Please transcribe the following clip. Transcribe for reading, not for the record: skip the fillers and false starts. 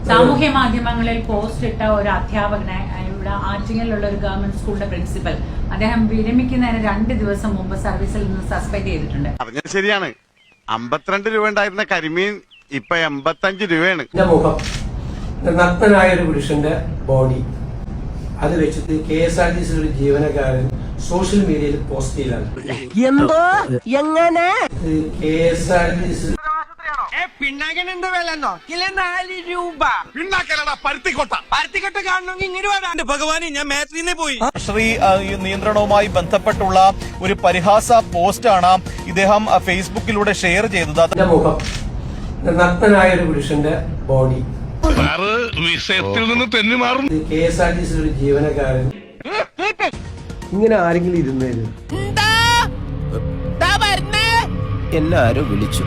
സാമൂഹ്യ മാധ്യമങ്ങളിൽ പോസ്റ്റ് ഇട്ട ഒരു അധ്യാപകനെ ഇവിടെ ആറ്റിങ്ങലിലുള്ള ഒരു ഗവൺമെന്റ് സ്കൂളിന്റെ പ്രിൻസിപ്പൽ അദ്ദേഹം വിരമിക്കുന്നതിന് 2 ദിവസം മുമ്പ് സർവീസിൽ നിന്ന് സസ്പെൻഡ് ചെയ്തിട്ടുണ്ട്. പറഞ്ഞത് ശരിയാണ്. 52 രൂപ ഉണ്ടായിരുന്ന കരിമീൻ ഇപ്പൊ 85 രൂപയാണ്. മുഖം നഗ്നനായ ഒരു പുരുഷന്റെ ബോഡി അത് വെച്ചിട്ട് KSRTC ഒരു ജീവനക്കാരൻ സോഷ്യൽ മീഡിയയിൽ പോസ്റ്റ് ചെയ്താണ്. എന്തോ എങ്ങനെ KSRTC പിണ്ണാക്കനെന്ത് വിലന്നോ കിലോ 4 രൂപ. പരുത്തിക്കൊട്ട കാണണമെങ്കിൽ ഇങ്ങനെ വരാണ്ട് ഭഗവാനെ ഞാൻ മേത്രിനെ പോയി. ശ്രീ നിയന്ത്രണവുമായി ബന്ധപ്പെട്ടുള്ള ഒരു പരിഹാസ പോസ്റ്റാണ് ഇദ്ദേഹം ഫേസ്ബുക്കിലൂടെ ഷെയർ ചെയ്തത്. മുഖം നഗ്നനായ ഒരു പുരുഷന്റെ ബോഡി വിഷയത്തിൽ നിന്ന് തെന്നി മാറും. KSRTC ഒരു ജീവനക്കാരൻ ഇങ്ങനെ ആരെങ്കിലും ഇരുന്നേരും എന്നെ ആരോ വിളിച്ചു.